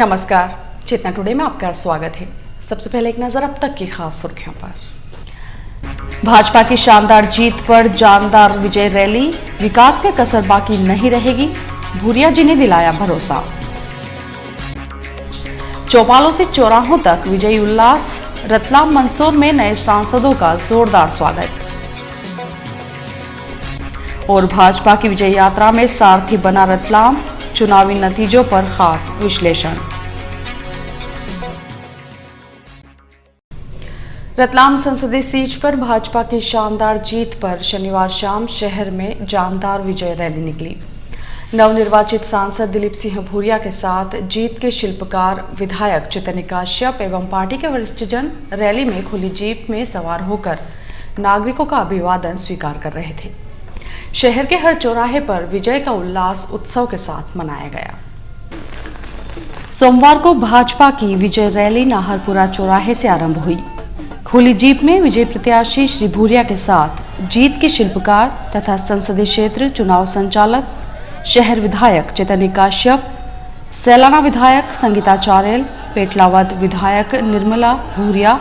नमस्कार, चेतना टुडे में आपका स्वागत है। सबसे पहले एक नजर अब तक की खास सुर्खियों पर। भाजपा की शानदार जीत पर जानदार विजय रैली, विकास में कसर बाकी नहीं रहेगी, भूरिया जी ने दिलाया भरोसा। चौपालों से चौराहों तक विजयी उल्लास, रतलाम मंदसौर में नए सांसदों का जोरदार स्वागत। और भाजपा की विजय यात्रा में सारथी बना रतलाम, चुनावी नतीजों पर खास विश्लेषण। रतलाम संसदीय सीट पर भाजपा की शानदार जीत पर शनिवार शाम शहर में जानदार विजय रैली निकली। नवनिर्वाचित सांसद दिलीप सिंह भूरिया के साथ जीत के शिल्पकार विधायक चैतन्य काश्यप एवं पार्टी के वरिष्ठजन रैली में खुली जीप में सवार होकर नागरिकों का अभिवादन स्वीकार कर रहे थे। शहर के हर चौराहे पर विजय का उल्लास उत्सव के साथ मनाया गया। सोमवार को भाजपा की विजय रैली नाहरपुरा चौराहे से आरंभ हुई। खुली जीप में विजय प्रत्याशी श्री भूरिया के साथ जीत के शिल्पकार तथा संसदीय क्षेत्र चुनाव संचालक, शहर विधायक चैतन्य काश्यप, सैलाना विधायक संगीता चारेल, पेटलावद विधायक निर्मला भूरिया,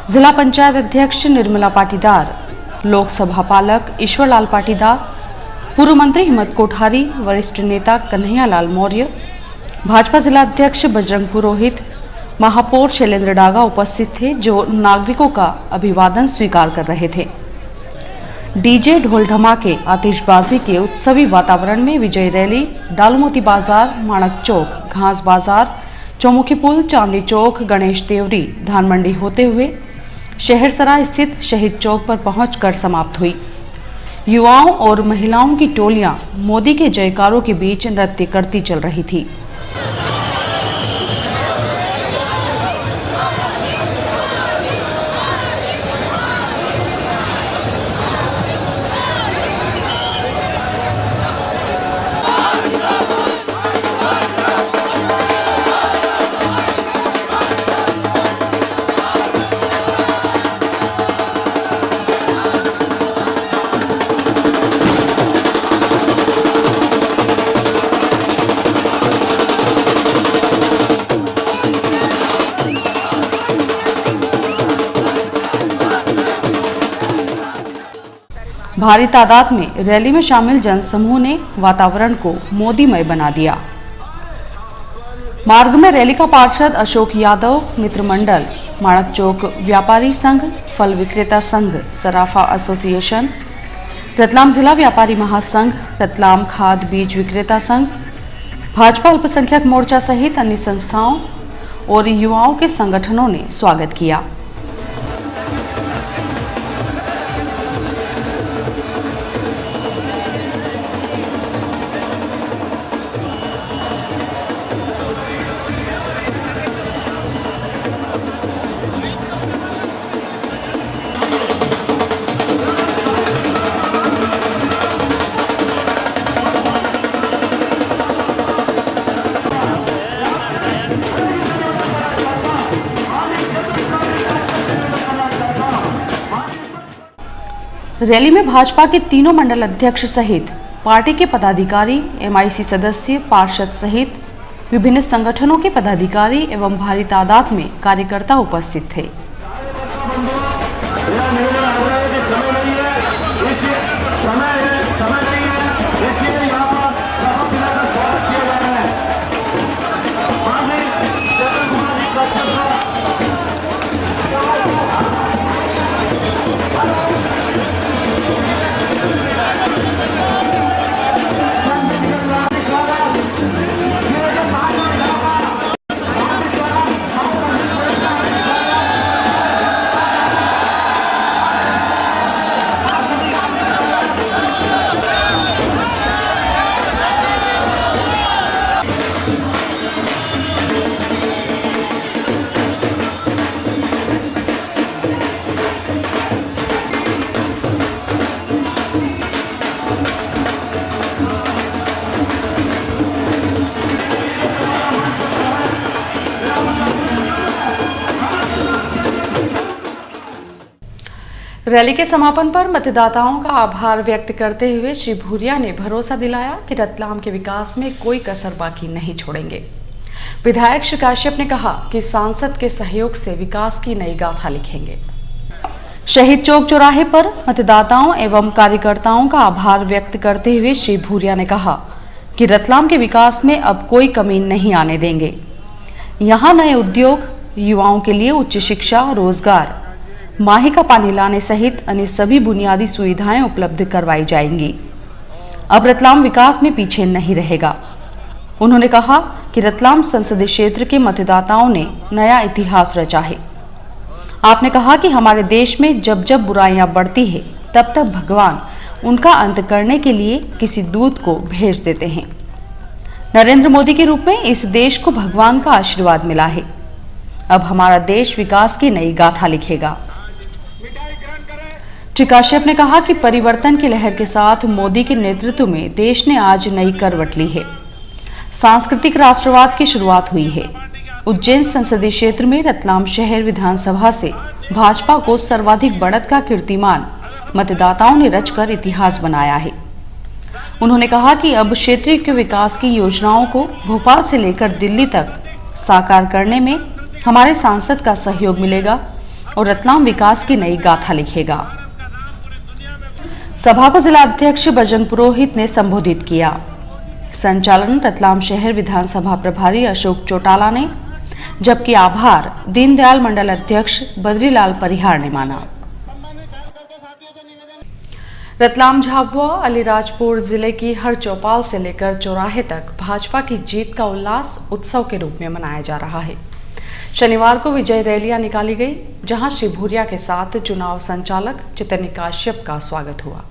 जिला पंचायत अध्यक्ष निर्मला पाटीदार, लोकसभा पालक ईश्वरलाल पाटीदार, पूर्व मंत्री हिम्मत कोठारी, वरिष्ठ नेता कन्हैयालाल मौर्य, भाजपा जिला अध्यक्ष बजरंग पुरोहित, महापौर शैलेंद्र डागा उपस्थित थे, जो नागरिकों का अभिवादन स्वीकार कर रहे थे। डीजे, ढोल धमाके, आतिशबाजी के उत्सवी वातावरण में विजय रैली डालमोती बाजार, माणक चौक, घास बाजार, चौमुखी पुल, चांदी चौक, गणेश देवरी, धान मंडी होते हुए शहरसराय स्थित शहीद चौक पर पहुंचकर समाप्त हुई। युवाओं और महिलाओं की टोलियां मोदी के जयकारों के बीच नृत्य करती चल रही थी। भारी तादाद में रैली में शामिल जनसमूह ने वातावरण को मोदीमय बना दिया। मार्ग में रैली का पार्षद अशोक यादव, मित्र मंडल, माणक चौक व्यापारी संघ, फल विक्रेता संघ, सराफा एसोसिएशन, रतलाम जिला व्यापारी महासंघ, रतलाम खाद बीज विक्रेता संघ, भाजपा अल्पसंख्यक मोर्चा सहित अन्य संस्थाओं और युवाओं के संगठनों ने स्वागत किया। रैली में भाजपा के तीनों मंडल अध्यक्ष सहित पार्टी के पदाधिकारी, एमआईसी सदस्य, पार्षद सहित विभिन्न संगठनों के पदाधिकारी एवं भारी तादाद में कार्यकर्ता उपस्थित थे। रैली के समापन पर मतदाताओं का आभार व्यक्त करते हुए श्री भूरिया ने भरोसा दिलाया कि रतलाम के विकास में कोई कसर बाकी नहीं छोड़ेंगे। विधायक श्री काश्यप ने कहा कि सांसद के सहयोग से विकास की नई गाथा लिखेंगे। शहीद चौक चौराहे पर मतदाताओं एवं कार्यकर्ताओं का आभार व्यक्त करते हुए श्री भूरिया ने कहा कि रतलाम के विकास में अब कोई कमी नहीं आने देंगे। यहाँ नए उद्योग, युवाओं के लिए उच्च शिक्षा, रोजगार, माही का पानी लाने सहित अन्य सभी बुनियादी सुविधाएं उपलब्ध करवाई जाएंगी। अब रतलाम विकास में पीछे नहीं रहेगा। उन्होंने कहा कि रतलाम संसदीय क्षेत्र के मतदाताओं ने नया इतिहास रचा है। आपने कहा कि हमारे देश में जब जब बुराइयां बढ़ती है तब तब भगवान उनका अंत करने के लिए किसी दूत को भेज देते हैं। नरेंद्र मोदी के रूप में इस देश को भगवान का आशीर्वाद मिला है। अब हमारा देश विकास की नई गाथा लिखेगा। श्री काश्यप ने कहा कि परिवर्तन की लहर के साथ मोदी के नेतृत्व में देश ने आज नई करवट ली है। सांस्कृतिक राष्ट्रवाद की शुरुआत हुई है। उज्जैन संसदीय क्षेत्र में रतलाम शहर विधानसभा से भाजपा को सर्वाधिक बढ़त का कीर्तिमान मतदाताओं ने रचकर इतिहास बनाया है। उन्होंने कहा कि अब क्षेत्र के विकास की योजनाओं को भोपाल से लेकर दिल्ली तक साकार करने में हमारे सांसद का सहयोग मिलेगा और रतलाम विकास की नई गाथा लिखेगा। सभा को जिला अध्यक्ष बजरंग पुरोहित ने संबोधित किया। संचालन रतलाम शहर विधानसभा प्रभारी अशोक चौटाला ने, जबकि आभार दीनदयाल मंडल अध्यक्ष बद्रीलाल परिहार ने माना। रतलाम, झाबुआ, अलीराजपुर जिले की हर चौपाल से लेकर चौराहे तक भाजपा की जीत का उल्लास उत्सव के रूप में मनाया जा रहा है। शनिवार को विजय रैलियां निकाली गई, जहां श्री भूरिया के साथ चुनाव संचालक चैतन्य काश्यप का स्वागत हुआ।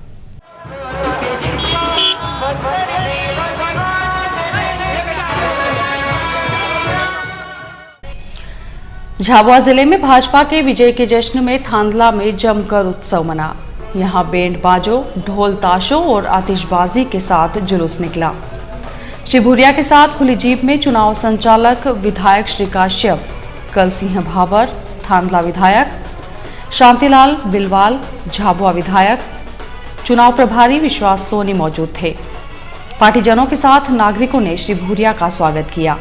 झाबुआ जिले में भाजपा के विजय के जश्न में थांदला में जमकर उत्सव मना। यहां बैंड बाजों, ढोल ताशों और आतिशबाजी के साथ जुलूस निकला। श्री भूरिया के साथ खुली जीप में चुनाव संचालक विधायक श्री काश्यप, कल सिंह भाबर थांदला विधायक, शांतिलाल बिलवाल झाबुआ विधायक, चुनाव प्रभारी विश्वास सोनी मौजूद थे। पार्टीजनों के साथ नागरिकों ने श्री भूरिया का स्वागत किया।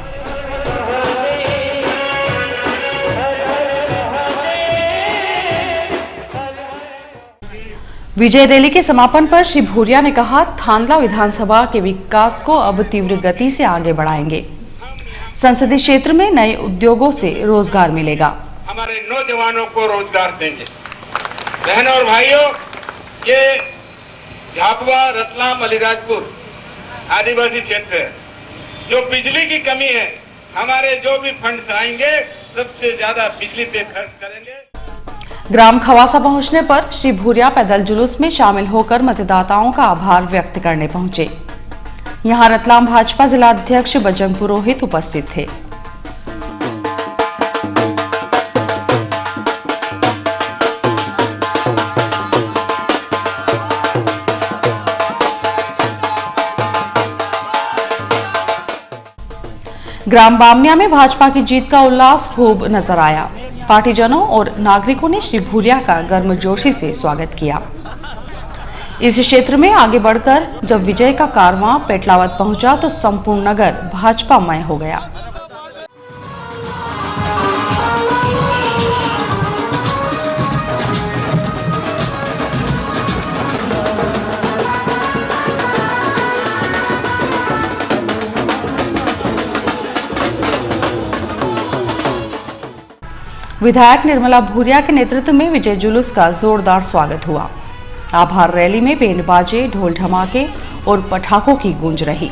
विजय रैली के समापन पर श्री भूरिया ने कहा, थांदला विधानसभा के विकास को अब तीव्र गति से आगे बढ़ाएंगे। संसदीय क्षेत्र में नए उद्योगों से रोजगार मिलेगा। हमारे नौजवानों को रोजगार देंगे। बहनों और भाइयों, ये झाबुआ, रतलाम, अलीराजपुर आदिवासी क्षेत्र है। जो बिजली की कमी है, हमारे जो भी फंड्स आएंगे सबसे ज्यादा बिजली पे खर्च करेंगे। ग्राम खवासा पहुंचने पर श्री भूरिया पैदल जुलूस में शामिल होकर मतदाताओं का आभार व्यक्त करने पहुंचे। यहां रतलाम भाजपा जिला अध्यक्ष बजरंग पुरोहित उपस्थित थे। ग्राम बामनिया में भाजपा की जीत का उल्लास खूब नजर आया। पार्टीजनों और नागरिकों ने श्री भूरिया का गर्मजोशी से स्वागत किया। इस क्षेत्र में आगे बढ़कर जब विजय का कारवां पेटलावद पहुंचा तो संपूर्ण नगर भाजपामय हो गया। विधायक निर्मला भूरिया के नेतृत्व में विजय जुलूस का जोरदार स्वागत हुआ। आभार रैली में बैंड बाजे, ढोल धमाके और पटाखों की गूंज रही।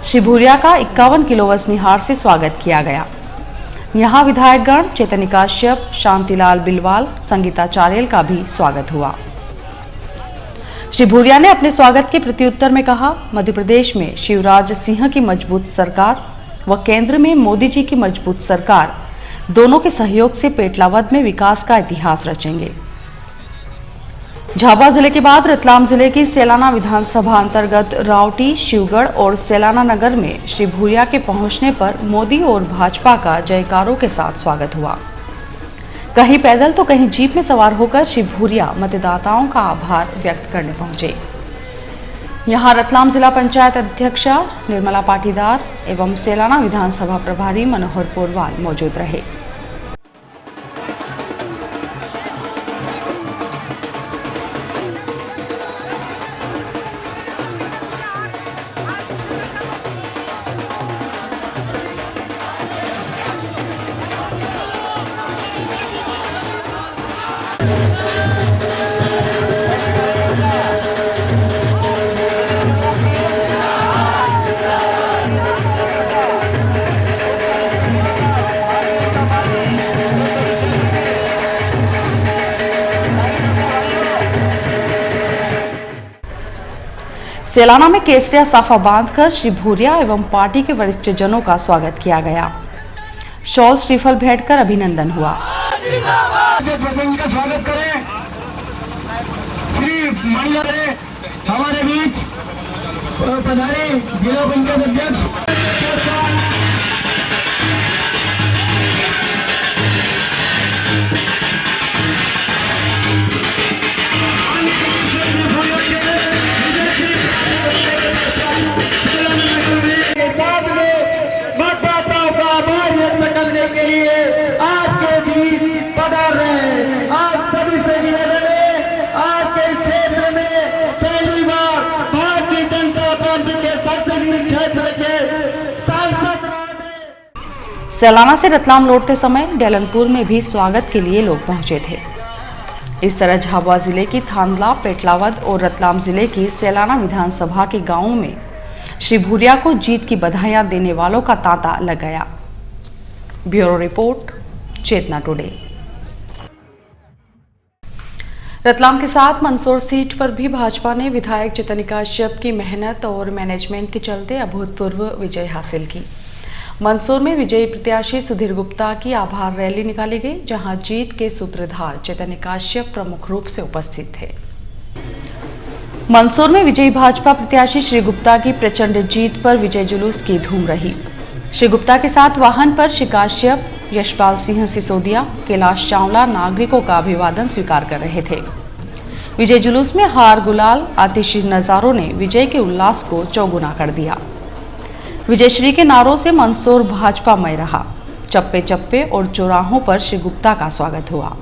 श्री भूरिया का 51 किलो वजनी हार से स्वागत किया गया। यहां विधायकगण चैतन्य काश्यप, शांतिलाल बिलवाल, संगीता चारेल का भी स्वागत हुआ। श्री भूरिया ने अपने स्वागत के प्रत्युत्तर में कहा, मध्य प्रदेश में शिवराज सिंह की मजबूत सरकार व केंद्र में मोदी जी की मजबूत सरकार दोनों के सहयोग से पेटलावद में विकास का इतिहास रचेंगे। झाबुआ जिले के बाद रतलाम जिले की सेलाना विधानसभा अंतर्गत रावटी, शिवगढ़ और सेलाना नगर में श्री भूरिया के पहुंचने पर मोदी और भाजपा का जयकारों के साथ स्वागत हुआ। कहीं पैदल तो कहीं जीप में सवार होकर श्री भूरिया मतदाताओं का आभार व्यक्त करने पहुंचे। यहां रतलाम जिला पंचायत अध्यक्षा निर्मला पाटीदार एवं सेलाना विधानसभा प्रभारी मनोहर पोरवाल मौजूद रहे। सेलाना में केसरिया साफा बांधकर श्री भूरिया एवं पार्टी के वरिष्ठ जनों का स्वागत किया गया। शॉल श्रीफल भेंटकर अभिनंदन हुआ। का स्वागत करें श्री महिला हमारे बीच पधारे जिला पंचायत अध्यक्ष सेलाना से रतलाम लौटते समय डेलनपुर में भी स्वागत के लिए लोग पहुंचे थे। इस तरह झाबुआ जिले की थांदला, पेटलावद और रतलाम जिले की सेलाना विधानसभा के गांवों में श्री भूरिया को जीत की बधाइयां देने वालों का तांता लग गया। ब्यूरो रिपोर्ट, चेतना टुडे। रतलाम के साथ मंदसौर सीट पर भी भाजपा ने विधायक चेतन काश्यप की मेहनत और मैनेजमेंट के चलते अभूतपूर्व विजय हासिल की। मंदसौर में विजयी प्रत्याशी सुधीर गुप्ता की आभार रैली निकाली गई, जहां जीत के सूत्रधार चेतन काश्यप प्रमुख रूप से उपस्थित थे। मंदसौर में विजयी भाजपा प्रत्याशी श्री गुप्ता की प्रचंड जीत पर विजय जुलूस की धूम रही। श्री गुप्ता के साथ वाहन पर श्री काश्यप, यशपाल सिंह सिसोदिया, कैलाश चावला नागरिकों का अभिवादन स्वीकार कर रहे थे। विजय जुलूस में हार गुलाल, आतिशी नजारों ने विजय के उल्लास को चौगुना कर दिया। विजयश्री के नारों से मंदसौर भाजपामय रहा। चप्पे चप्पे और चौराहों पर श्री गुप्ता का स्वागत हुआ।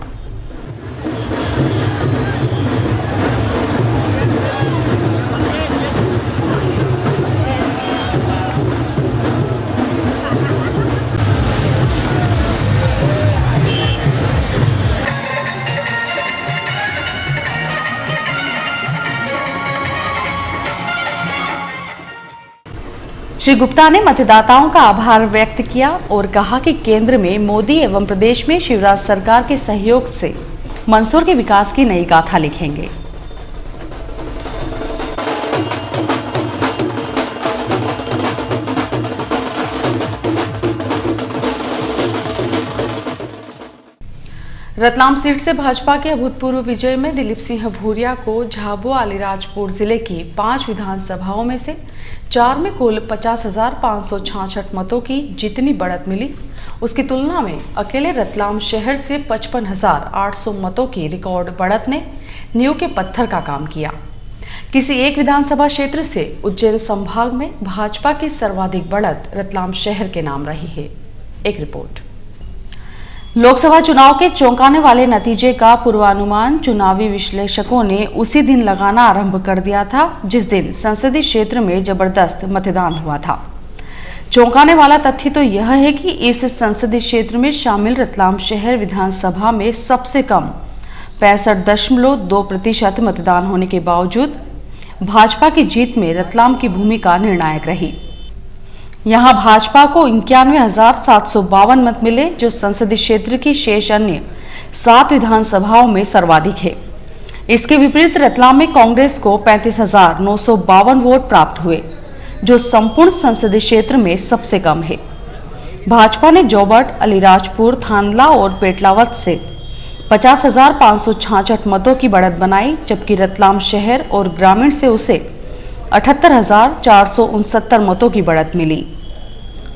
श्री गुप्ता ने मतदाताओं का आभार व्यक्त किया और कहा कि केंद्र में मोदी एवं प्रदेश में शिवराज सरकार के सहयोग से मंदसौर के विकास की नई गाथा लिखेंगे। रतलाम सीट से भाजपा के अभूतपूर्व विजय में दिलीप सिंह भूरिया को झाबुआ अलीराजपुर जिले की 5 विधानसभाओं में से 4 में कुल 50,566 मतों की जितनी बढ़त मिली, उसकी तुलना में अकेले रतलाम शहर से 55,800 मतों की रिकॉर्ड बढ़त ने नींव के पत्थर का काम किया। किसी एक विधानसभा क्षेत्र से उज्जैन संभाग में भाजपा की सर्वाधिक बढ़त रतलाम शहर के नाम रही है। एक रिपोर्ट। लोकसभा चुनाव के चौंकाने वाले नतीजे का पूर्वानुमान चुनावी विश्लेषकों ने उसी दिन लगाना आरंभ कर दिया था जिस दिन संसदीय क्षेत्र में जबरदस्त मतदान हुआ था। चौंकाने वाला तथ्य तो यह है कि इस संसदीय क्षेत्र में शामिल रतलाम शहर विधानसभा में सबसे कम 65.2% मतदान होने के बावजूद भाजपा की जीत में रतलाम की भूमिका निर्णायक रही। यहां भाजपा को 91,752 मत मिले, जो संसदीय क्षेत्र की शेष अन्य 7 विधानसभाओं में सर्वाधिक है। इसके विपरीत रतलाम में कांग्रेस को 35,952 वोट प्राप्त हुए, जो संपूर्ण संसदीय क्षेत्र में सबसे कम है। भाजपा ने जोबट, अलीराजपुर, थांदला और पेटलावद से 50,566 मतों की बढ़त बनाई, जबकि रतलाम शहर और ग्रामीण से उसे 78,469 मतों की बढ़त मिली।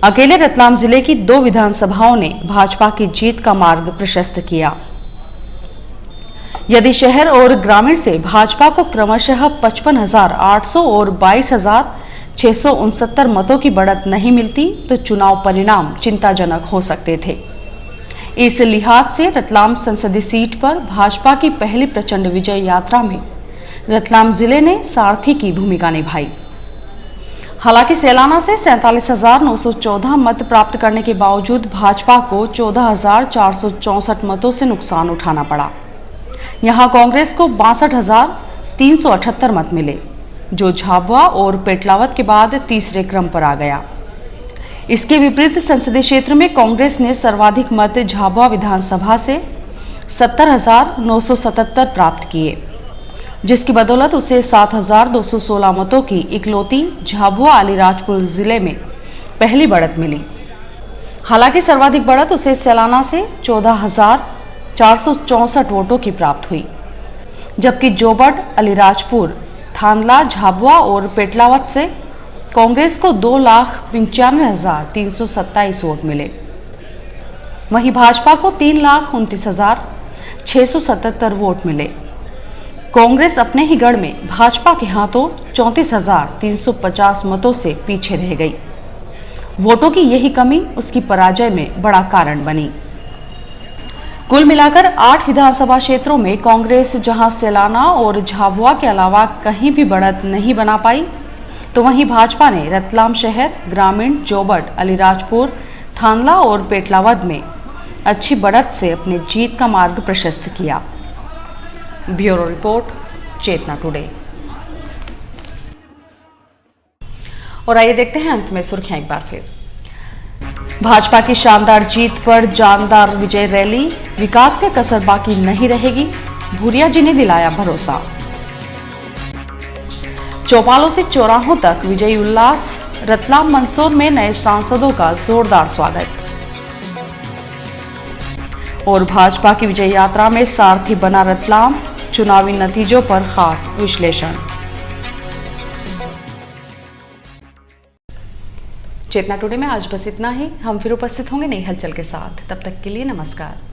अकेले रतलाम जिले की 2 विधानसभाओं ने भाजपा की जीत का मार्ग प्रशस्त किया। यदि शहर और ग्रामीण से भाजपा को क्रमशः 55,800 और 22,669 मतों की बढ़त नहीं मिलती तो चुनाव परिणाम चिंताजनक हो सकते थे। इस लिहाज से रतलाम संसदीय सीट पर भाजपा की पहली प्रचंड विजय यात्रा में रतलाम जिले ने सारथी की भूमिका निभाई। हालांकि सैलाना से 47,914 मत प्राप्त करने के बावजूद भाजपा को 14,464 मतों से नुकसान उठाना पड़ा। यहां कांग्रेस को 62,378 मत मिले, जो झाबुआ और पेटलावद के बाद तीसरे क्रम पर आ गया। इसके विपरीत संसदीय क्षेत्र में कांग्रेस ने सर्वाधिक मत झाबुआ विधानसभा से 70,977 प्राप्त किए, जिसकी बदौलत उसे 7,216 मतों की इकलौती झाबुआ अलीराजपुर जिले में पहली बढ़त मिली। हालांकि सर्वाधिक बढ़त उसे सैलाना से 14,464 वोटों की प्राप्त हुई, जबकि जोबट, अलीराजपुर, थांदला, झाबुआ और पेटलावद से कांग्रेस को 2,95,327 वोट मिले। वहीं भाजपा को 3,29,677 वोट मिले। कांग्रेस अपने ही गढ़ में भाजपा के हाथों 34,350 मतों से पीछे रह गई। वोटों की यही कमी उसकी पराजय में बड़ा कारण बनी। कुल मिलाकर 8 विधानसभा क्षेत्रों में कांग्रेस जहां सैलाना और झाबुआ के अलावा कहीं भी बढ़त नहीं बना पाई, तो वहीं भाजपा ने रतलाम शहर, ग्रामीण, जोबट, अलीराजपुर, थांदला और पेटलावद में अच्छी बढ़त से अपनी जीत का मार्ग प्रशस्त किया। ब्यूरो रिपोर्ट, चेतना टुडे। और आइए देखते हैं अंत में सुर्खियां एक बार फिर। भाजपा की शानदार जीत पर जानदार विजय रैली, विकास में कसर बाकी नहीं रहेगी, भूरिया जी ने दिलाया भरोसा। चौपालों से चौराहों तक विजयी उल्लास, रतलाम मंदसौर में नए सांसदों का जोरदार स्वागत। और भाजपा की विजय यात्रा में सारथी बना रतलाम, चुनावी नतीजों पर खास विश्लेषण। चेतना टुडे में आज बस इतना ही। हम फिर उपस्थित होंगे नई हलचल के साथ। तब तक के लिए नमस्कार।